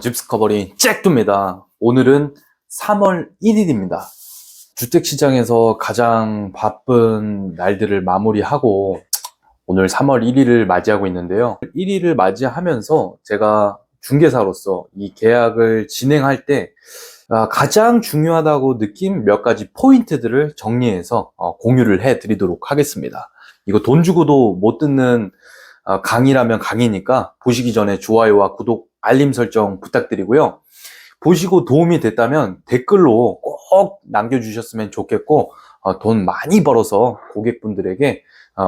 집스커버리 잭두입니다. 오늘은 3월 1일입니다. 주택시장에서 가장 바쁜 날들을 마무리하고 오늘 3월 1일을 맞이하고 있는데요. 1일을 맞이하면서 제가 중개사로서 이 계약을 진행할 때 가장 중요하다고 느낀 몇 가지 포인트들을 정리해서 공유를 해드리도록 하겠습니다. 이거 돈 주고도 못 듣는 강의라면 강의니까 보시기 전에 좋아요와 구독, 알림 설정 부탁드리고요. 보시고 도움이 됐다면 댓글로 꼭 남겨주셨으면 좋겠고 돈 많이 벌어서 고객분들에게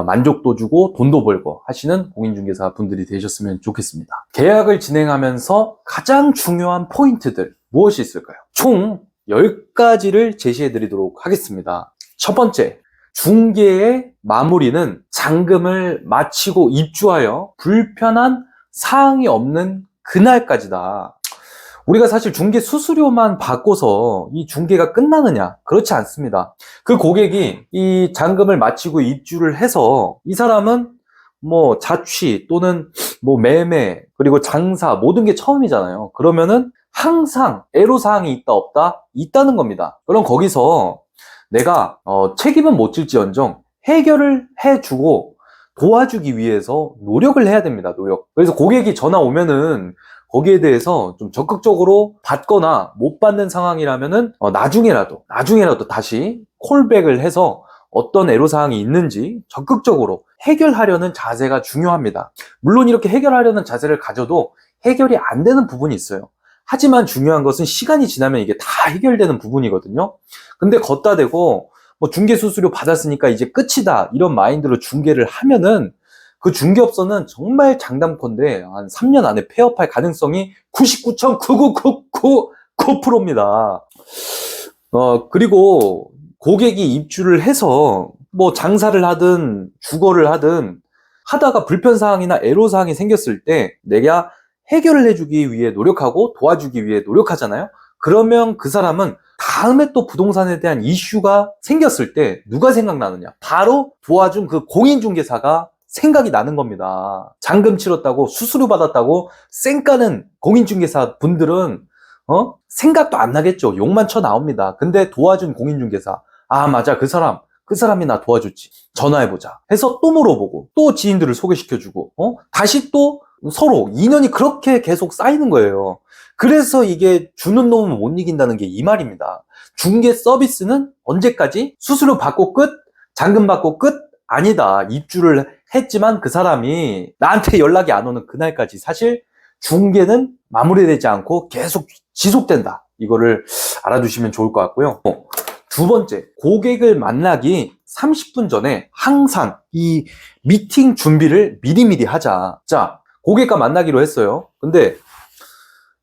만족도 주고 돈도 벌고 하시는 공인중개사 분들이 되셨으면 좋겠습니다. 계약을 진행하면서 가장 중요한 포인트들 무엇이 있을까요? 총 10가지를 제시해 드리도록 하겠습니다. 첫 번째, 중개의 마무리는 잔금을 마치고 입주하여 불편한 사항이 없는 그날까지다. 우리가 사실 중개 수수료만 받고서 이 중개가 끝나느냐? 그렇지 않습니다. 그 고객이 이 잔금을 마치고 입주를 해서 이 사람은 뭐 자취 또는 뭐 매매 그리고 장사 모든 게 처음이잖아요. 그러면은 항상 애로사항이 있다 없다? 있다는 겁니다. 그럼 거기서 내가 책임은 못 질지언정 해결을 해주고 도와주기 위해서 노력을 해야 됩니다. 노력. 그래서 고객이 전화 오면은 거기에 대해서 좀 적극적으로 받거나 못 받는 상황이라면은 나중에라도 다시 콜백을 해서 어떤 애로사항이 있는지 적극적으로 해결하려는 자세가 중요합니다. 물론 이렇게 해결하려는 자세를 가져도 해결이 안 되는 부분이 있어요. 하지만 중요한 것은 시간이 지나면 이게 다 해결되는 부분이거든요. 근데 걷다 대고 뭐 중개 수수료 받았으니까 이제 끝이다 이런 마인드로 중개를 하면은 그 중개업소는 정말 장담컨대 한 3년 안에 폐업할 가능성이 99.99999%입니다. 그리고 고객이 입주를 해서 뭐 장사를 하든 주거를 하든 하다가 불편사항이나 애로사항이 생겼을 때 내가 해결을 해주기 위해 노력하고 도와주기 위해 노력하잖아요. 그러면 그 사람은 다음에 또 부동산에 대한 이슈가 생겼을 때 누가 생각나느냐? 바로 도와준 그 공인중개사가 생각이 나는 겁니다. 잔금 치렀다고 수수료 받았다고 쌩까는 공인중개사 분들은 생각도 안 나겠죠. 욕만 쳐 나옵니다. 근데 도와준 공인중개사, 아 맞아 그 사람이 나 도와줬지. 전화해보자 해서 또 물어보고 또 지인들을 소개시켜주고 다시 또 서로 인연이 그렇게 계속 쌓이는 거예요. 그래서 이게 주는 놈은 못 이긴다는 게 이 말입니다. 중개 서비스는 언제까지? 수수료 받고 끝? 잔금 받고 끝? 아니다. 입주를 했지만 그 사람이 나한테 연락이 안 오는 그날까지 사실 중개는 마무리되지 않고 계속 지속된다. 이거를 알아두시면 좋을 것 같고요. 두 번째, 고객을 만나기 30분 전에 항상 이 미팅 준비를 미리미리 하자. 자, 고객과 만나기로 했어요. 근데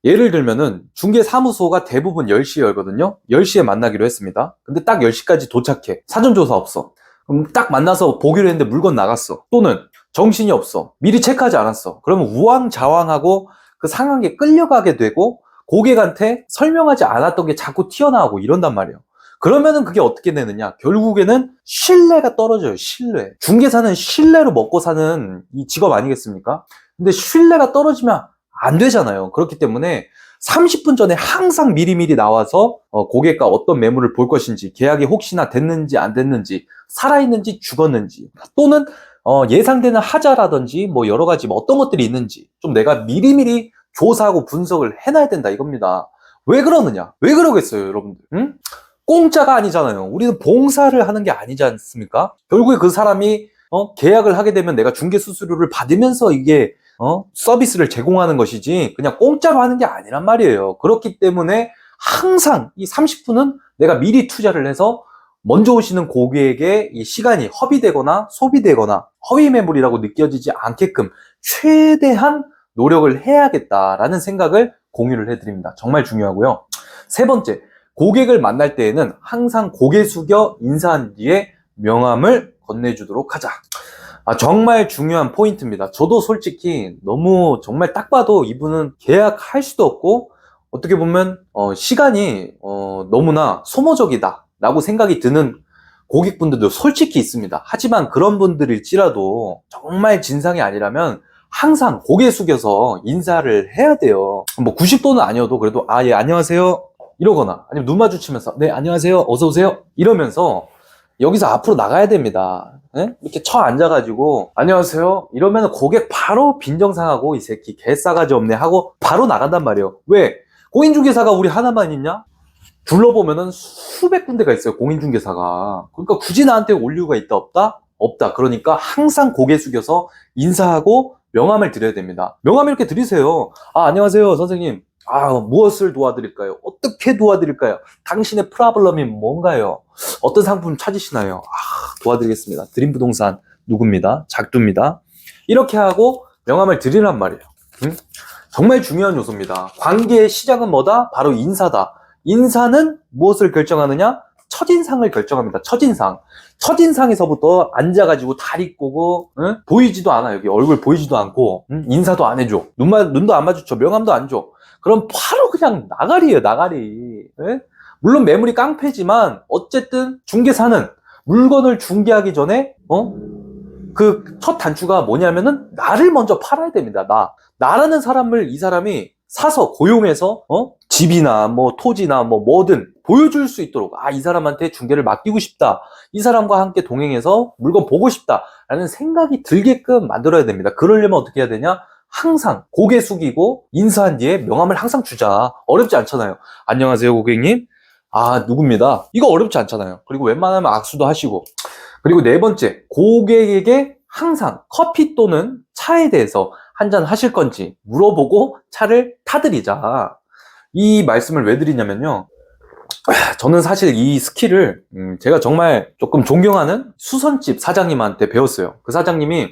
예를 들면은 중개사무소가 대부분 10시에 열거든요. 10시에 만나기로 했습니다. 근데 딱 10시까지 도착해. 사전조사 없어. 그럼 딱 만나서 보기로 했는데 물건 나갔어. 또는 정신이 없어. 미리 체크하지 않았어. 그러면 우왕좌왕하고 그 상황에 끌려가게 되고 고객한테 설명하지 않았던 게 자꾸 튀어나오고 이런단 말이에요. 그러면은 그게 어떻게 되느냐? 결국에는 신뢰가 떨어져요. 신뢰. 중개사는 신뢰로 먹고 사는 이 직업 아니겠습니까? 근데 신뢰가 떨어지면 안 되잖아요. 그렇기 때문에 30분 전에 항상 미리미리 나와서 고객과 어떤 매물을 볼 것인지, 계약이 혹시나 됐는지 안 됐는지, 살아있는지 죽었는지, 또는 예상되는 하자라든지 뭐 여러 가지 뭐 어떤 것들이 있는지 좀 내가 미리미리 조사하고 분석을 해놔야 된다 이겁니다. 왜 그러느냐? 왜 그러겠어요, 여러분들? 응? 공짜가 아니잖아요. 우리는 봉사를 하는 게 아니지 않습니까? 결국에 그 사람이 계약을 하게 되면 내가 중개 수수료를 받으면서 이게 서비스를 제공하는 것이지 그냥 공짜로 하는 게 아니란 말이에요. 그렇기 때문에 항상 이 30분은 내가 미리 투자를 해서 먼저 오시는 고객에게 이 시간이 허비되거나 소비되거나 허위 매물이라고 느껴지지 않게끔 최대한 노력을 해야겠다라는 생각을 공유를 해드립니다. 정말 중요하고요. 세 번째, 고객을 만날 때에는 항상 고개 숙여 인사한 뒤에 명함을 건네주도록 하자. 정말 중요한 포인트입니다. 저도 솔직히 너무 정말 딱 봐도 이분은 계약할 수도 없고 어떻게 보면 시간이 너무나 소모적이다 라고 생각이 드는 고객분들도 솔직히 있습니다. 하지만 그런 분들일지라도 정말 진상이 아니라면 항상 고개 숙여서 인사를 해야 돼요. 뭐 90도는 아니어도 그래도 예 안녕하세요 이러거나 아니면 눈 마주치면서 네 안녕하세요 어서 오세요 이러면서 여기서 앞으로 나가야 됩니다. 네? 이렇게 앉아가지고 안녕하세요 이러면 고객 바로 빈정상하고 이 새끼 개싸가지 없네 하고 바로 나간단 말이에요. 왜? 공인중개사가 우리 하나만 있냐? 둘러보면은 수백 군데가 있어요, 공인중개사가. 그러니까 굳이 나한테 올 이유가 있다 없다? 없다. 그러니까 항상 고개 숙여서 인사하고 명함을 드려야 됩니다. 명함 이렇게 드리세요. 안녕하세요 선생님, 무엇을 도와드릴까요? 어떻게 도와드릴까요? 당신의 프라블럼이 뭔가요? 어떤 상품 찾으시나요? 도와드리겠습니다. 드림부동산 누구입니다. 작두입니다. 이렇게 하고 명함을 드리란 말이에요. 정말 중요한 요소입니다. 관계의 시작은 뭐다? 바로 인사다. 인사는 무엇을 결정하느냐? 첫인상을 결정합니다. 첫인상. 첫인상에서부터 앉아가지고 다리 꼬고 보이지도 않아. 여기 얼굴 보이지도 않고 인사도 안 해줘. 눈도 안 마주쳐. 명함도 안 줘. 그럼 바로 그냥 나가리예요. 나가리. 예? 물론 매물이 깡패지만 어쨌든 중개사는 물건을 중개하기 전에 그 첫 단추가 뭐냐면은 나를 먼저 팔아야 됩니다. 나라는 사람을 이 사람이 사서 고용해서 집이나 뭐 토지나 뭐든 보여줄 수 있도록 이 사람한테 중개를 맡기고 싶다. 이 사람과 함께 동행해서 물건 보고 싶다. 라는 생각이 들게끔 만들어야 됩니다. 그러려면 어떻게 해야 되냐? 항상 고개 숙이고 인사한 뒤에 명함을 항상 주자. 어렵지 않잖아요. 안녕하세요 고객님. 누굽니다. 이거 어렵지 않잖아요. 그리고 웬만하면 악수도 하시고. 그리고 네 번째, 고객에게 항상 커피 또는 차에 대해서 한잔 하실 건지 물어보고 차를 타드리자. 이 말씀을 왜 드리냐면요. 저는 사실 이 스킬을 제가 정말 조금 존경하는 수선집 사장님한테 배웠어요. 그 사장님이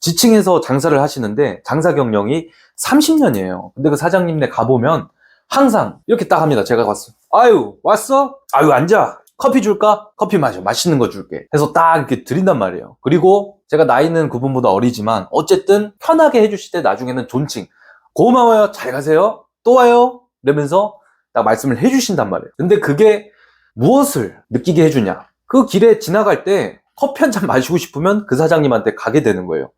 지층에서 장사를 하시는데 장사 경력이 30년이에요. 근데 그 사장님네 가보면 항상 이렇게 딱 합니다. 제가 갔어. 왔어? 앉아. 커피 줄까? 커피 마셔. 맛있는 거 줄게. 해서 딱 이렇게 드린단 말이에요. 그리고 제가 나이는 그분보다 어리지만 어쨌든 편하게 해주실 때 나중에는 존칭. 고마워요. 잘 가세요. 또 와요. 이러면서 딱 말씀을 해주신단 말이에요. 근데 그게 무엇을 느끼게 해주냐? 그 길에 지나갈 때 커피 한 잔 마시고 싶으면 그 사장님한테 가게 되는 거예요.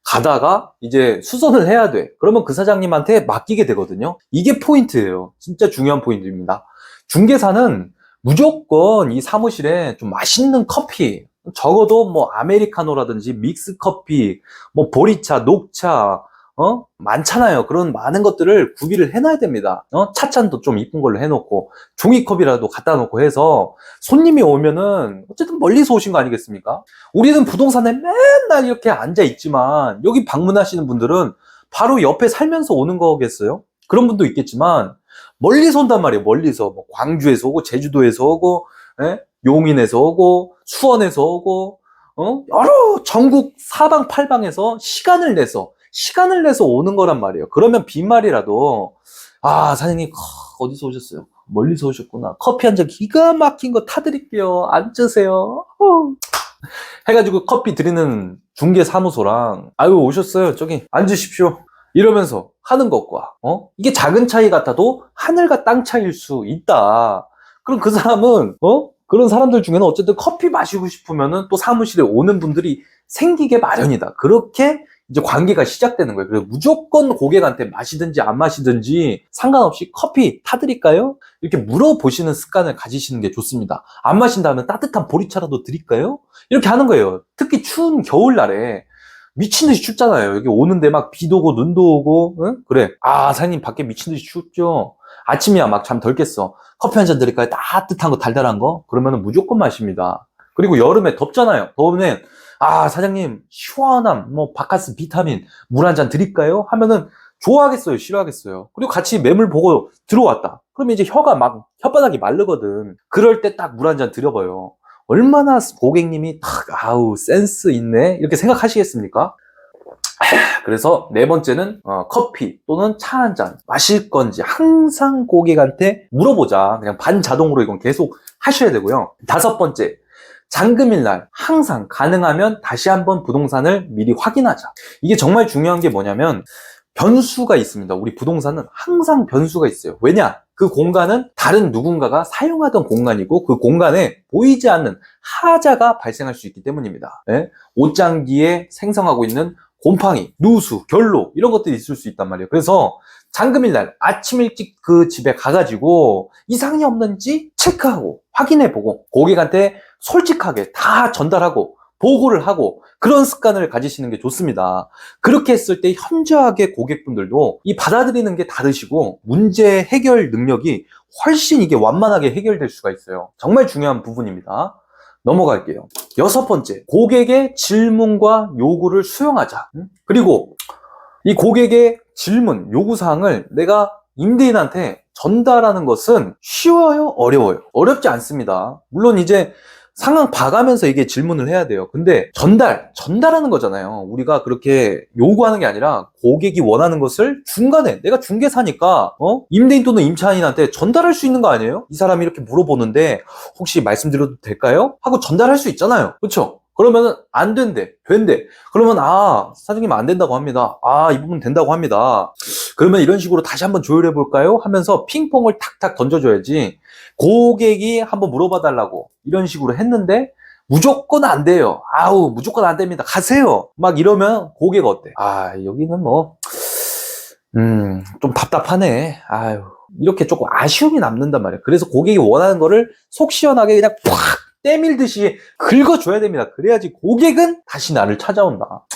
가다가 이제 수선을 해야 돼. 그러면 그 사장님한테 맡기게 되거든요. 이게 포인트예요. 진짜 중요한 포인트입니다. 중개사는 무조건 이 사무실에 좀 맛있는 커피, 적어도 뭐 아메리카노라든지 믹스 커피, 뭐 보리차, 녹차, 많잖아요. 그런 많은 것들을 구비를 해놔야 됩니다. 찻잔도 좀 이쁜 걸로 해놓고 종이컵이라도 갖다 놓고 해서 손님이 오면은 어쨌든 멀리서 오신 거 아니겠습니까? 우리는 부동산에 맨날 이렇게 앉아 있지만 여기 방문하시는 분들은 바로 옆에 살면서 오는 거겠어요? 그런 분도 있겠지만 멀리서 온단 말이에요. 멀리서 뭐 광주에서 오고 제주도에서 오고 용인에서 오고 수원에서 오고 여러 전국 사방팔방에서 시간을 내서 오는 거란 말이에요. 그러면 빈말이라도 사장님 어디서 오셨어요? 멀리서 오셨구나. 커피 한 잔 기가 막힌 거 타드릴게요. 앉으세요. 해가지고 커피 드리는 중개사무소랑 오셨어요. 저기 앉으십시오. 이러면서 하는 것과 이게 작은 차이 같아도 하늘과 땅 차이일 수 있다. 그럼 그 사람은 그런 사람들 중에는 어쨌든 커피 마시고 싶으면은 또 사무실에 오는 분들이 생기게 마련이다. 그렇게 이제 관계가 시작되는 거예요. 그래서 무조건 고객한테 마시든지 안 마시든지 상관없이 커피 타드릴까요? 이렇게 물어보시는 습관을 가지시는 게 좋습니다. 안 마신다면 따뜻한 보리차라도 드릴까요? 이렇게 하는 거예요. 특히 추운 겨울날에 미친듯이 춥잖아요. 여기 오는데 막 비도 오고 눈도 오고 그래. 사장님 밖에 미친듯이 춥죠? 아침이야 막 잠 덜 깼어. 커피 한 잔 드릴까요? 따뜻한 거 달달한 거? 그러면 무조건 마십니다. 그리고 여름에 덥잖아요. 더우면 사장님 시원함 뭐 바카스 비타민 물 한 잔 드릴까요? 하면은 좋아하겠어요? 싫어하겠어요? 그리고 같이 매물 보고 들어왔다. 그러면 이제 혓바닥이 마르거든. 그럴 때 딱 물 한 잔 드려봐요. 얼마나 고객님이 센스 있네 이렇게 생각하시겠습니까? 그래서 네 번째는 커피 또는 차 한 잔 마실 건지 항상 고객한테 물어보자. 그냥 반자동으로 이건 계속 하셔야 되고요. 다섯 번째, 잔금일 날 항상 가능하면 다시 한번 부동산을 미리 확인하자. 이게 정말 중요한 게 뭐냐면 변수가 있습니다. 우리 부동산은 항상 변수가 있어요. 왜냐? 그 공간은 다른 누군가가 사용하던 공간이고 그 공간에 보이지 않는 하자가 발생할 수 있기 때문입니다. 옷장기에 생성하고 있는 곰팡이, 누수, 결로 이런 것들이 있을 수 있단 말이에요. 그래서 잠금일날 아침 일찍 그 집에 가가지고 이상이 없는지 체크하고 확인해보고 고객한테 솔직하게 다 전달하고 보고를 하고 그런 습관을 가지시는 게 좋습니다. 그렇게 했을 때 현저하게 고객분들도 이 받아들이는 게 다르시고 문제 해결 능력이 훨씬 이게 완만하게 해결될 수가 있어요. 정말 중요한 부분입니다. 넘어갈게요. 6번째, 고객의 질문과 요구를 수용하자. 그리고 이 고객의 질문, 요구사항을 내가 임대인한테 전달하는 것은 쉬워요? 어려워요? 어렵지 않습니다. 물론 이제 상황 봐가면서 이게 질문을 해야 돼요. 근데 전달하는 거잖아요. 우리가 그렇게 요구하는 게 아니라 고객이 원하는 것을 중간에 내가 중개사니까 임대인 또는 임차인한테 전달할 수 있는 거 아니에요? 이 사람이 이렇게 물어보는데 혹시 말씀드려도 될까요? 하고 전달할 수 있잖아요. 그렇죠? 그러면은 안 된대, 된대. 그러면 사장님 안 된다고 합니다. 이 부분 된다고 합니다. 그러면 이런 식으로 다시 한번 조율해 볼까요? 하면서 핑퐁을 탁탁 던져줘야지. 고객이 한번 물어봐 달라고 이런 식으로 했는데 무조건 안 돼요. 무조건 안 됩니다. 가세요. 막 이러면 고객 어때? 여기는 뭐 좀 답답하네. 이렇게 조금 아쉬움이 남는단 말이에요. 그래서 고객이 원하는 거를 속 시원하게 그냥 팍 때밀듯이 긁어줘야 됩니다. 그래야지 고객은 다시 나를 찾아온다.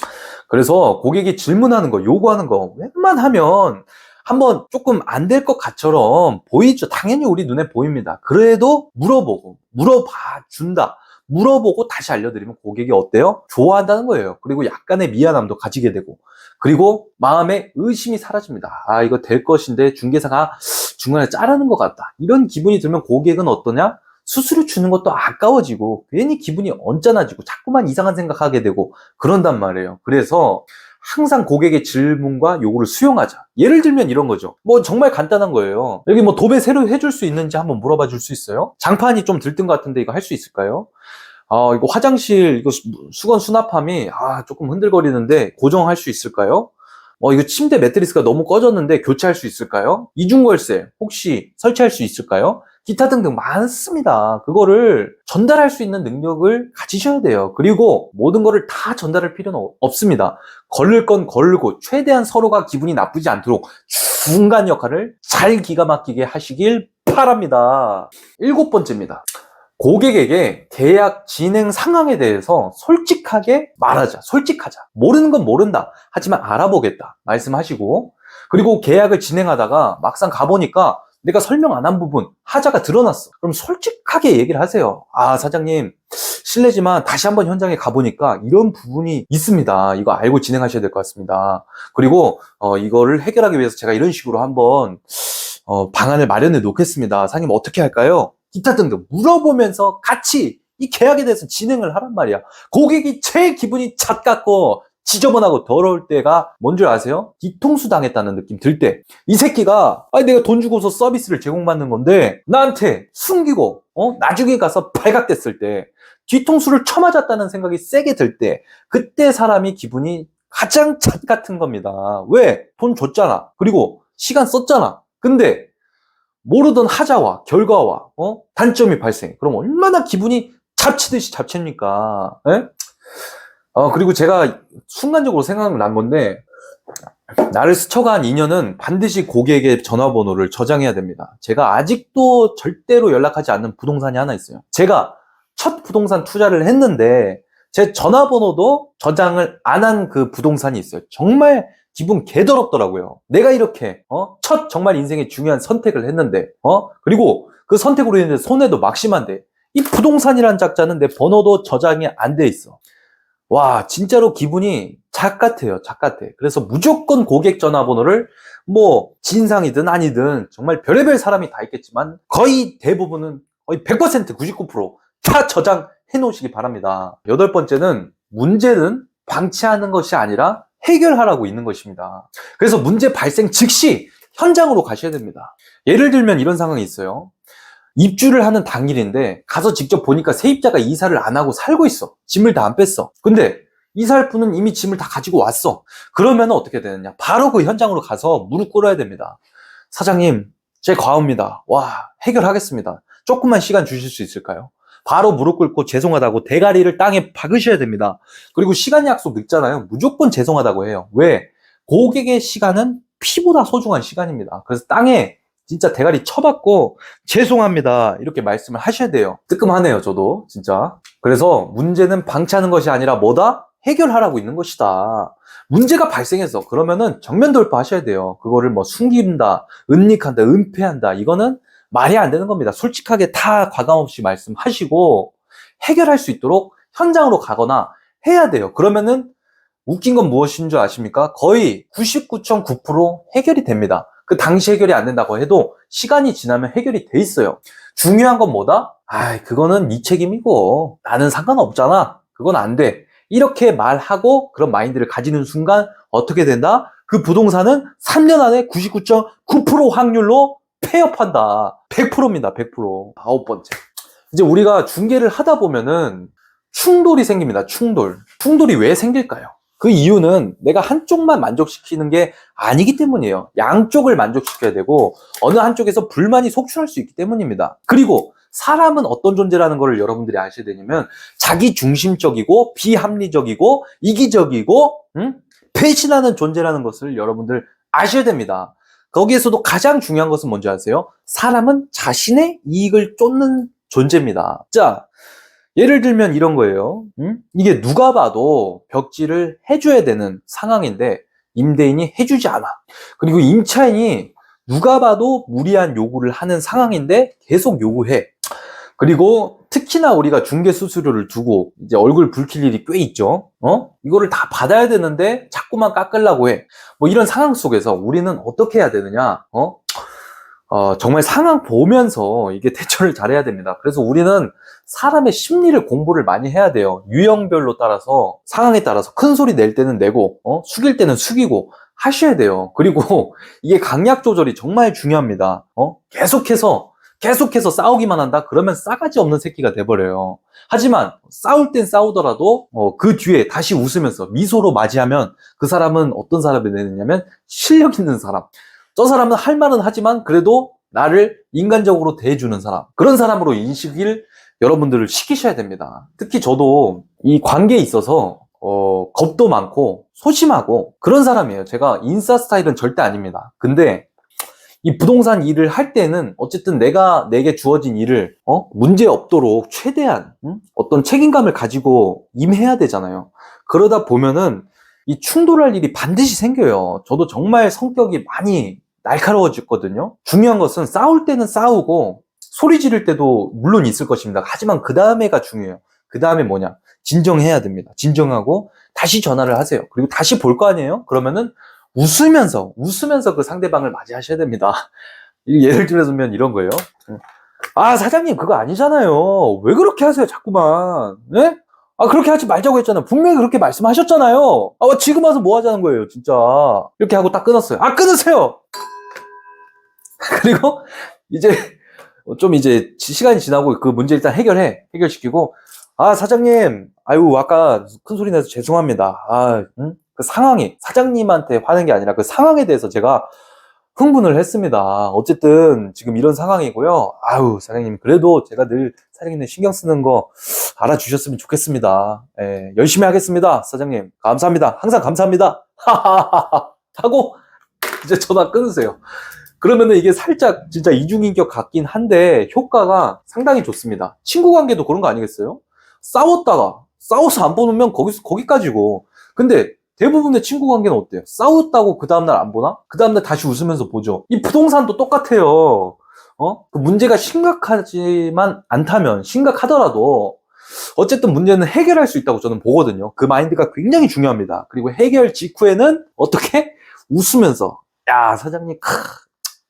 그래서 고객이 질문하는 거, 요구하는 거 웬만하면 한번 조금 안 될 것 같처럼 보이죠. 당연히 우리 눈에 보입니다. 그래도 물어봐 준다. 물어보고 다시 알려드리면 고객이 어때요? 좋아한다는 거예요. 그리고 약간의 미안함도 가지게 되고, 그리고 마음에 의심이 사라집니다. 이거 될 것인데 중개사가 중간에 자르는 것 같다. 이런 기분이 들면 고객은 어떠냐? 수수료 주는 것도 아까워지고 괜히 기분이 언짢아지고 자꾸만 이상한 생각하게 되고 그런단 말이에요. 그래서 항상 고객의 질문과 요구를 수용하자. 예를 들면 이런 거죠. 뭐 정말 간단한 거예요. 여기 뭐 도배 새로 해줄 수 있는지 한번 물어봐 줄 수 있어요? 장판이 좀 들뜬 것 같은데 이거 할 수 있을까요? 이거 화장실 이거 수건 수납함이 조금 흔들거리는데 고정할 수 있을까요? 이거 침대 매트리스가 너무 꺼졌는데 교체할 수 있을까요? 이중월세 혹시 설치할 수 있을까요? 기타 등등 많습니다. 그거를 전달할 수 있는 능력을 가지셔야 돼요. 그리고 모든 거를 다 전달할 필요는 없습니다. 걸릴 건 걸고 최대한 서로가 기분이 나쁘지 않도록 중간 역할을 잘 기가 막히게 하시길 바랍니다. 7번째입니다. 고객에게 계약 진행 상황에 대해서 솔직하게 말하자. 솔직하자. 모르는 건 모른다. 하지만 알아보겠다. 말씀하시고, 그리고 계약을 진행하다가 막상 가보니까 내가 설명 안 한 부분, 하자가 드러났어. 그럼 솔직하게 얘기를 하세요. 사장님, 실례지만 다시 한번 현장에 가보니까 이런 부분이 있습니다. 이거 알고 진행하셔야 될 것 같습니다. 그리고 이거를 해결하기 위해서 제가 이런 식으로 한번 방안을 마련해 놓겠습니다. 사장님 어떻게 할까요? 기타 등등 물어보면서 같이 이 계약에 대해서 진행을 하란 말이야. 고객이 제일 기분이 잣같고 지저분하고 더러울 때가 뭔 줄 아세요? 뒤통수 당했다는 느낌 들 때. 이 새끼가 내가 돈 주고서 서비스를 제공받는 건데 나한테 숨기고 나중에 가서 발각됐을 때 뒤통수를 쳐맞았다는 생각이 세게 들 때, 그때 사람이 기분이 가장 잣같은 겁니다. 왜? 돈 줬잖아. 그리고 시간 썼잖아. 근데 모르던 하자와 결과와 단점이 발생. 그럼 얼마나 기분이 잡치듯이 잡칩니까? 예? 그리고 제가 순간적으로 생각난 건데, 나를 스쳐간 인연은 반드시 고객의 전화번호를 저장해야 됩니다. 제가 아직도 절대로 연락하지 않는 부동산이 하나 있어요. 제가 첫 부동산 투자를 했는데 제 전화번호도 저장을 안 한 그 부동산이 있어요. 정말 기분 개더럽더라고요. 내가 이렇게 첫 정말 인생의 중요한 선택을 했는데 그리고 그 선택으로 인해서 손해도 막심한데 이 부동산이란 작자는 내 번호도 저장이 안 돼 있어. 와, 진짜로 기분이 잣같아요. 잣같아. 그래서 무조건 고객 전화번호를 뭐 진상이든 아니든 정말 별의별 사람이 다 있겠지만 거의 대부분은 거의 100% 99%다 저장해 놓으시기 바랍니다. 8번째는 문제는 방치하는 것이 아니라 해결하라고 있는 것입니다. 그래서 문제 발생 즉시 현장으로 가셔야 됩니다. 예를 들면 이런 상황이 있어요. 입주를 하는 당일인데 가서 직접 보니까 세입자가 이사를 안 하고 살고 있어. 짐을 다 안 뺐어. 근데 이사할 분은 이미 짐을 다 가지고 왔어. 그러면 어떻게 되느냐? 바로 그 현장으로 가서 무릎 꿇어야 됩니다. 사장님, 제 과오입니다. 해결하겠습니다. 조금만 시간 주실 수 있을까요? 바로 무릎 꿇고 죄송하다고 대가리를 땅에 박으셔야 됩니다. 그리고 시간 약속 늦잖아요. 무조건 죄송하다고 해요. 왜? 고객의 시간은 피보다 소중한 시간입니다. 그래서 땅에 진짜 대가리 쳐박고 죄송합니다 이렇게 말씀을 하셔야 돼요. 뜨끔하네요 저도 진짜. 그래서 문제는 방치하는 것이 아니라 뭐다? 해결하라고 있는 것이다. 문제가 발생했어. 그러면은 정면 돌파하셔야 돼요. 그거를 뭐 숨긴다, 은닉한다, 은폐한다, 이거는 말이 안 되는 겁니다. 솔직하게 다 과감 없이 말씀하시고 해결할 수 있도록 현장으로 가거나 해야 돼요. 그러면은 웃긴 건 무엇인 줄 아십니까? 거의 99.9% 해결이 됩니다. 그 당시 해결이 안 된다고 해도 시간이 지나면 해결이 돼 있어요. 중요한 건 뭐다? 그거는 네 책임이고 나는 상관없잖아. 그건 안 돼. 이렇게 말하고 그런 마인드를 가지는 순간 어떻게 된다? 그 부동산은 3년 안에 99.9% 확률로 폐업한다. 100%입니다. 100%. 아홉 번째. 이제 우리가 중개를 하다 보면은 충돌이 생깁니다. 충돌이 왜 생길까요? 그 이유는 내가 한쪽만 만족시키는 게 아니기 때문이에요. 양쪽을 만족시켜야 되고 어느 한쪽에서 불만이 속출할 수 있기 때문입니다. 그리고 사람은 어떤 존재라는 걸 여러분들이 아셔야 되냐면 자기 중심적이고 비합리적이고 이기적이고 배신하는 존재라는 것을 여러분들 아셔야 됩니다. 거기에서도 가장 중요한 것은 뭔지 아세요? 사람은 자신의 이익을 쫓는 존재입니다. 자, 예를 들면 이런 거예요. 이게 누가 봐도 벽지를 해줘야 되는 상황인데 임대인이 해주지 않아. 그리고 임차인이 누가 봐도 무리한 요구를 하는 상황인데 계속 요구해. 그리고 특히나 우리가 중개 수수료를 두고 이제 얼굴 붉힐 일이 꽤 있죠. 이거를 다 받아야 되는데 자꾸만 깎으려고 해. 뭐 이런 상황 속에서 우리는 어떻게 해야 되느냐? 정말 상황 보면서 이게 대처를 잘해야 됩니다. 그래서 우리는 사람의 심리를 공부를 많이 해야 돼요. 유형별로 따라서 상황에 따라서 큰 소리 낼 때는 내고 숙일 때는 숙이고 하셔야 돼요. 그리고 이게 강약 조절이 정말 중요합니다. 계속해서 싸우기만 한다? 그러면 싸가지 없는 새끼가 돼버려요. 하지만 싸울 땐 싸우더라도 그 뒤에 다시 웃으면서 미소로 맞이하면 그 사람은 어떤 사람이 되느냐면 실력 있는 사람. 저 사람은 할 말은 하지만 그래도 나를 인간적으로 대해주는 사람. 그런 사람으로 인식을 여러분들을 시키셔야 됩니다. 특히 저도 이 관계에 있어서 겁도 많고 소심하고 그런 사람이에요. 제가 인싸 스타일은 절대 아닙니다. 근데 이 부동산 일을 할 때는 어쨌든 내게 주어진 일을 문제 없도록 최대한 어떤 책임감을 가지고 임해야 되잖아요. 그러다 보면은 이 충돌할 일이 반드시 생겨요. 저도 정말 성격이 많이 날카로워졌거든요. 중요한 것은 싸울 때는 싸우고 소리 지를 때도 물론 있을 것입니다. 하지만 그 다음에가 중요해요. 그 다음에 뭐냐? 진정해야 됩니다. 진정하고 다시 전화를 하세요. 그리고 다시 볼 거 아니에요? 그러면은 웃으면서 그 상대방을 맞이하셔야 됩니다. 예를 들면 이런 거예요. 사장님 그거 아니잖아요. 왜 그렇게 하세요 자꾸만. 네? 그렇게 하지 말자고 했잖아요. 분명히 그렇게 말씀하셨잖아요. 지금 와서 뭐 하자는 거예요 진짜. 이렇게 하고 딱 끊었어요. 끊으세요. 그리고 이제 시간이 지나고 그 문제 일단 해결시키고 사장님 아까 큰 소리 내서 죄송합니다. 그 상황이 사장님한테 화낸 게 아니라 그 상황에 대해서 제가 흥분을 했습니다. 어쨌든 지금 이런 상황이고요. 사장님 그래도 제가 늘 사장님 신경 쓰는 거 알아주셨으면 좋겠습니다. 열심히 하겠습니다. 사장님 감사합니다. 항상 감사합니다. 하고 이제 전화 끊으세요. 그러면은 이게 살짝 진짜 이중인격 같긴 한데 효과가 상당히 좋습니다. 친구 관계도 그런 거 아니겠어요? 싸워서 안 보면 거기까지고. 근데 대부분의 친구 관계는 어때요? 싸웠다고 그 다음날 안 보나? 그 다음날 다시 웃으면서 보죠. 이 부동산도 똑같아요. 그 문제가 심각하더라도 어쨌든 문제는 해결할 수 있다고 저는 보거든요. 그 마인드가 굉장히 중요합니다. 그리고 해결 직후에는 어떻게? 웃으면서 사장님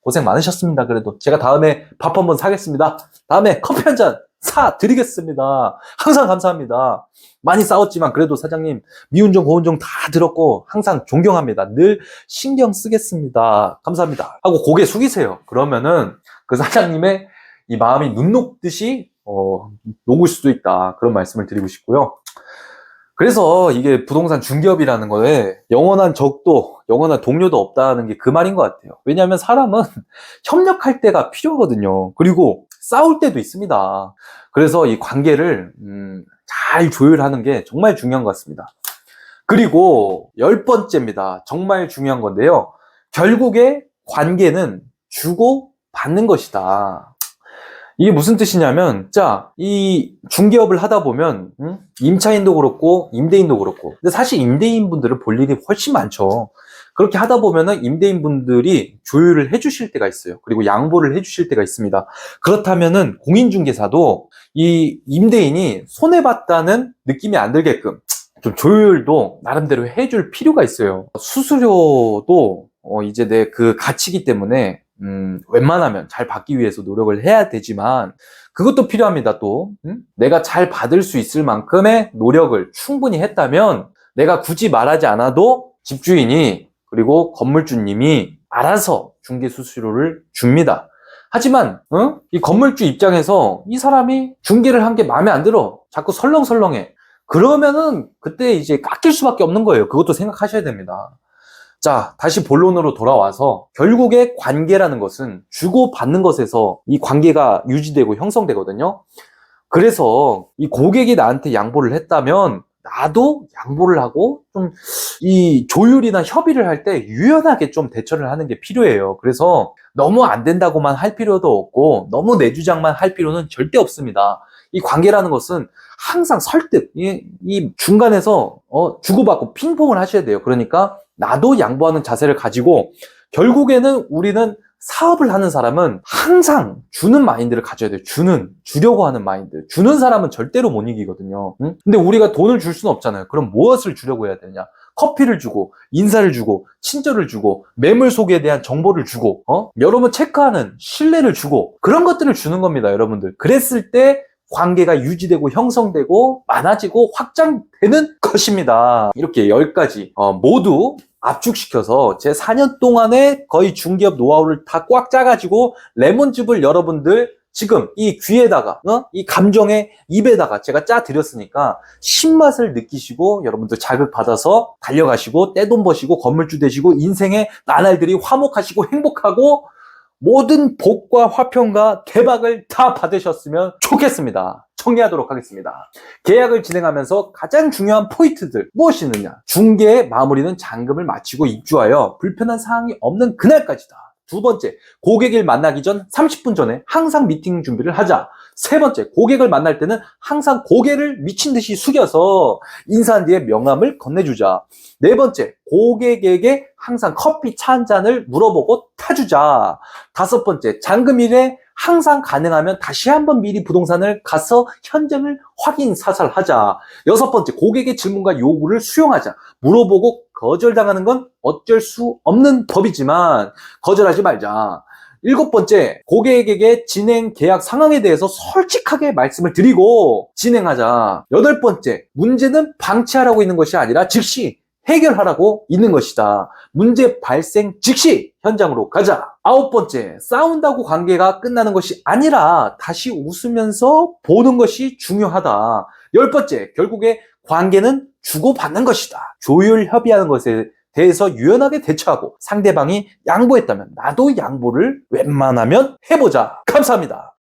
고생 많으셨습니다. 그래도 제가 다음에 밥 한번 사겠습니다. 다음에 커피 한 잔 사드리겠습니다. 항상 감사합니다. 많이 싸웠지만 그래도 사장님 미운정 고운정 다 들었고 항상 존경합니다. 늘 신경 쓰겠습니다. 감사합니다. 하고 고개 숙이세요. 그러면은 그 사장님의 이 마음이 눈 녹듯이 녹을 수도 있다. 그런 말씀을 드리고 싶고요. 그래서 이게 부동산 중개업이라는 거에 영원한 적도 영원한 동료도 없다는 게 그 말인 것 같아요. 왜냐하면 사람은 협력할 때가 필요하거든요. 그리고 싸울 때도 있습니다. 그래서 이 관계를 잘 조율하는 게 정말 중요한 것 같습니다. 그리고 10번째입니다. 정말 중요한 건데요. 결국에 관계는 주고 받는 것이다. 이게 무슨 뜻이냐면, 자, 이 중개업을 하다 보면, 임차인도 그렇고, 임대인도 그렇고. 근데 사실 임대인분들은 볼 일이 훨씬 많죠. 그렇게 하다 보면은 임대인분들이 조율을 해주실 때가 있어요. 그리고 양보를 해주실 때가 있습니다. 그렇다면은 공인중개사도 이 임대인이 손해봤다는 느낌이 안 들게끔 좀 조율도 나름대로 해줄 필요가 있어요. 수수료도 이제 내 그 가치이기 때문에 웬만하면 잘 받기 위해서 노력을 해야 되지만 그것도 필요합니다. 또 내가 잘 받을 수 있을 만큼의 노력을 충분히 했다면 내가 굳이 말하지 않아도 집주인이 그리고 건물주님이 알아서 중개 수수료를 줍니다. 하지만 이 건물주 입장에서 이 사람이 중개를 한 게 마음에 안 들어, 자꾸 설렁설렁해, 그러면은 그때 이제 깎일 수밖에 없는 거예요. 그것도 생각하셔야 됩니다. 자, 다시 본론으로 돌아와서 결국에 관계라는 것은 주고받는 것에서 이 관계가 유지되고 형성되거든요. 그래서 이 고객이 나한테 양보를 했다면 나도 양보를 하고 좀 이 조율이나 협의를 할 때 유연하게 좀 대처를 하는 게 필요해요. 그래서 너무 안 된다고만 할 필요도 없고 너무 내 주장만 할 필요는 절대 없습니다. 이 관계라는 것은 항상 설득, 이 중간에서 주고받고 핑퐁을 하셔야 돼요. 그러니까 나도 양보하는 자세를 가지고 결국에는 우리는 사업을 하는 사람은 항상 주는 마인드를 가져야 돼요. 주려고 하는 마인드. 주는 사람은 절대로 못 이기거든요. 근데 우리가 돈을 줄 수는 없잖아요. 그럼 무엇을 주려고 해야 되냐? 커피를 주고, 인사를 주고, 친절을 주고, 매물 소개에 대한 정보를 주고, 여러분 체크하는 신뢰를 주고, 그런 것들을 주는 겁니다, 여러분들. 그랬을 때 관계가 유지되고 형성되고 많아지고 확장되는 것입니다. 이렇게 10가지 모두 압축시켜서 제 4년 동안에 거의 중개업 노하우를 다 꽉 짜가지고 레몬즙을 여러분들 지금 이 귀에다가 이 감정의 입에다가 제가 짜 드렸으니까 신맛을 느끼시고 여러분들 자극받아서 달려가시고 떼돈 버시고 건물주 되시고 인생의 나날들이 화목하시고 행복하고 모든 복과 화평과 대박을 다 받으셨으면 좋겠습니다. 정리하도록 하겠습니다. 계약을 진행하면서 가장 중요한 포인트들 무엇이 있느냐? 중개의 마무리는 잔금을 마치고 입주하여 불편한 사항이 없는 그날까지다. 두 번째, 고객을 만나기 전 30분 전에 항상 미팅 준비를 하자. 세 번째, 고객을 만날 때는 항상 고개를 미친 듯이 숙여서 인사한 뒤에 명함을 건네주자. 네 번째, 고객에게 항상 커피 차 한 잔을 물어보고 타주자. 다섯 번째, 잔금일에 항상 가능하면 다시 한번 미리 부동산을 가서 현장을 확인 사살하자. 여섯 번째, 고객의 질문과 요구를 수용하자. 물어보고 거절당하는 건 어쩔 수 없는 법이지만 거절하지 말자. 일곱 번째, 고객에게 진행 계약 상황에 대해서 솔직하게 말씀을 드리고 진행하자. 여덟 번째, 문제는 방치하라고 있는 것이 아니라 즉시 해결하라고 있는 것이다. 문제 발생 즉시 현장으로 가자. 아홉 번째, 싸운다고 관계가 끝나는 것이 아니라 다시 웃으면서 보는 것이 중요하다. 열 번째, 결국에 관계는 주고받는 것이다. 조율 협의하는 것에 대해서 유연하게 대처하고 상대방이 양보했다면 나도 양보를 웬만하면 해보자. 감사합니다.